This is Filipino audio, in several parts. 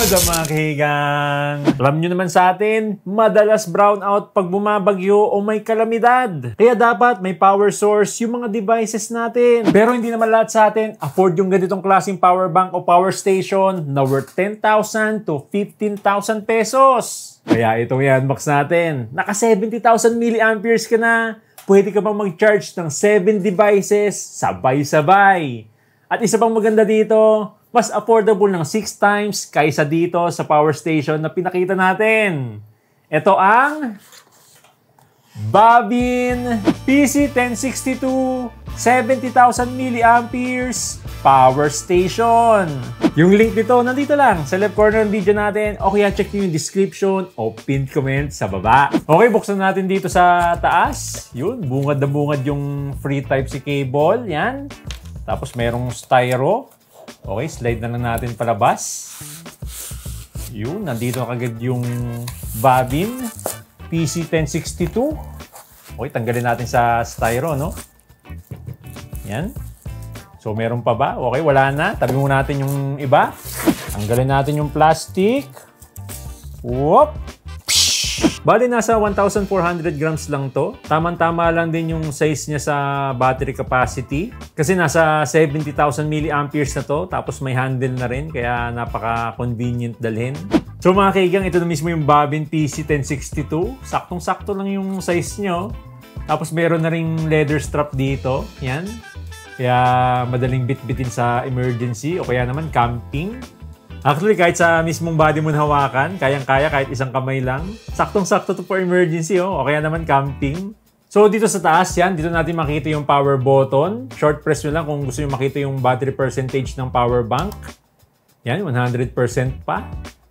What's up mga kahigang? Alam nyo naman sa atin, madalas brownout pag bumabagyo o may kalamidad. Kaya dapat may power source yung mga devices natin. Pero hindi naman lahat sa atin afford yung ganitong klaseng power bank o power station na worth 10,000 to 15,000 pesos. Kaya itong i-unbox natin. Naka 70,000 milliamperes ka na. Pwede ka pang mag-charge ng 7 devices sabay-sabay. At isa pang maganda dito, mas affordable ng 6 times kaysa dito sa power station na pinakita natin. Ito ang Bobbin PC1062 70,000 milliamperes power station. Yung link nito nandito lang sa left corner ng video natin o kaya check nyo yung description o pinned comment sa baba. Okay, buksan natin dito sa taas. Yun, bungad na bungad yung free Type-C cable. Yan. Tapos merong styro. Okay, slide na lang natin palabas. Yun, nandito kagad yung Bobbin PC1062. Okay, tanggalin natin sa styro, no? Yan. So, meron pa ba? Okay, wala na. Tabi mo natin yung iba. Tanggalin natin yung plastic. Whoop! Bali, nasa 1,400 grams lang to. Tama-tama lang din yung size niya sa battery capacity. Kasi nasa 70,000 milliamperes na to. Tapos may handle na rin. Kaya napaka-convenient dalhin. So mga kaigang, ito na mismo yung Bobbin PC1062. Saktong-sakto lang yung size nyo. Tapos meron na ring leather strap dito. Yan. Kaya madaling bit-bitin sa emergency o kaya naman camping. Actually, kahit sa mismong body mo hawakan, kayang-kaya kahit isang kamay lang. Saktong-sakto to for emergency, oh. O kaya naman camping. So, dito sa taas yan, dito natin makita yung power button. Short press nyo lang kung gusto nyo makita yung battery percentage ng power bank. Yan, 100% pa.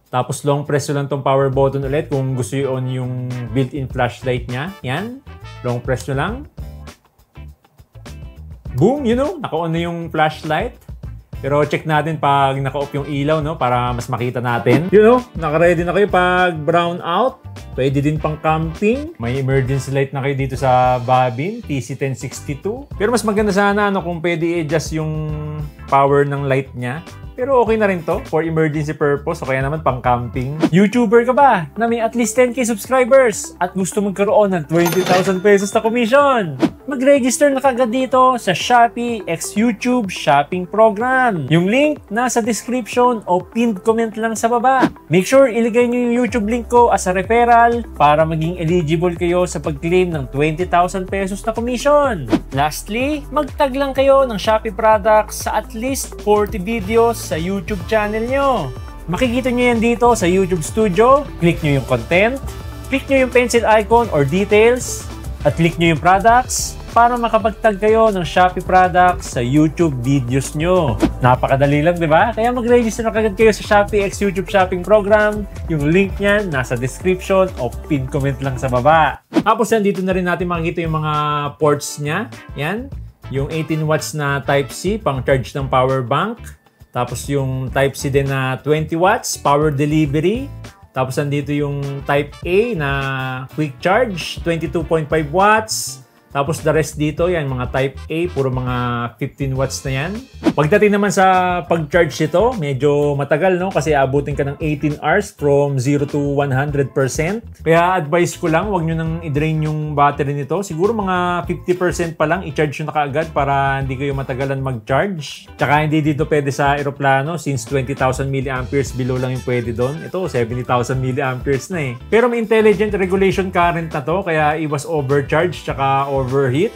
Tapos, long press nyo lang tong power button ulit kung gusto nyo on yung built-in flashlight nya. Yan, long press nyo lang. Boom, you know, naka-on na yung flashlight. Pero check natin pag naka-off yung ilaw, no? Para mas makita natin. You know, naka-ready na kayo pag brown out. Pwede din pang camping. May emergency light na kayo dito sa Bobbin PC1062. Pero mas maganda sana kung pwede i-adjust yung power ng light niya. Pero okay na rin to for emergency purpose o kaya naman pang camping. YouTuber ka ba na may at least 10k subscribers at gusto magkaroon ng 20,000 pesos na commission? Mag-register na kagad dito sa Shopee x YouTube Shopping Program. Yung link nasa description o pinned comment lang sa baba. Make sure ilagay nyo yung YouTube link ko as a referral para maging eligible kayo sa pag-claim ng 20,000 pesos na commission. Lastly, mag-tag lang kayo ng Shopee products sa at least 40 videos sa YouTube channel nyo. Makikita nyo yan dito sa YouTube Studio. Click nyo yung content, click nyo yung pencil icon or details, at click nyo yung products para makapagtag kayo ng Shopee products sa YouTube videos nyo. Napakadali lang, di ba? Kaya mag-register na kagad kayo sa Shopee x YouTube Shopping Program. Yung link niyan nasa description o pin comment lang sa baba. Tapos yan, dito na rin natin makikita yung mga ports niya. Yan. Yung 18 watts na Type-C pang charge ng power bank. Tapos yung Type-C din na 20 watts, power delivery. Tapos nandito yung Type-A na quick charge, 22.5 watts. Tapos the rest dito, yan, mga Type-A, puro mga 15 watts na yan. Pagdating naman sa pag-charge ito, medyo matagal, no? Kasi abutin ka ng 18 hours from 0 to 100%. Kaya advice ko lang, huwag nyo nang i-drain yung battery nito. Siguro mga 50% pa lang, i-charge nyo na kaagad para hindi kayo matagalan mag-charge. Tsaka hindi dito pwede sa aeroplano since 20,000 milliamperes below lang yung pwede doon. Ito, 70,000 milliamperes na eh. Pero may intelligent regulation current na to, kaya iwas overcharge tsaka overheat.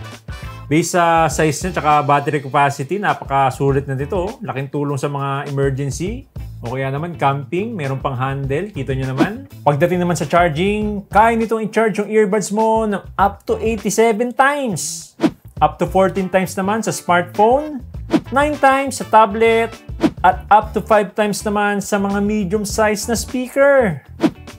Based sa size niya tsaka battery capacity, napakasulit na dito. Laking tulong sa mga emergency o kaya naman camping. Meron pang handle, kita nyo naman. Pagdating naman sa charging, kaya nitong i-charge yung earbuds mo ng up to 87 times. Up to 14 times naman sa smartphone, 9 times sa tablet, at up to 5 times naman sa mga medium size na speaker.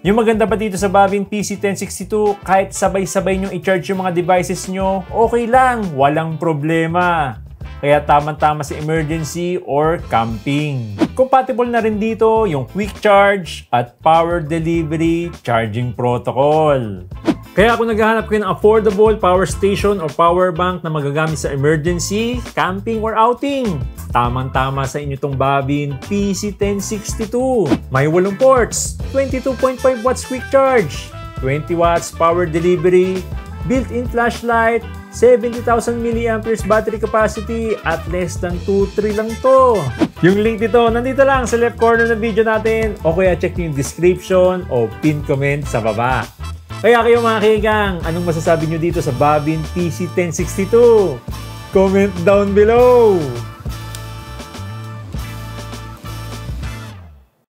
Yung maganda pa dito sa Bobbin PC1062, kahit sabay-sabay nyo i-charge yung mga devices nyo, okay lang, walang problema. Kaya tamang-tama sa emergency or camping. Compatible na rin dito yung quick charge at power delivery charging protocol. Kaya kung naghahanap kayo ng affordable power station or power bank na magagamit sa emergency, camping, or outing, tamang-tama sa inyo tong Babin PC1062. May 8 ports, 22.5 watts quick charge, 20 watts power delivery, built-in flashlight, 70,000 mAh battery capacity at less than 2.3 lang to. Yung link nito nandito lang sa left corner ng video natin o kaya check nyo yung description o pin comment sa baba. Kaya kayo mga kaigang, anong masasabi nyo dito sa Babin PC1062? Comment down below!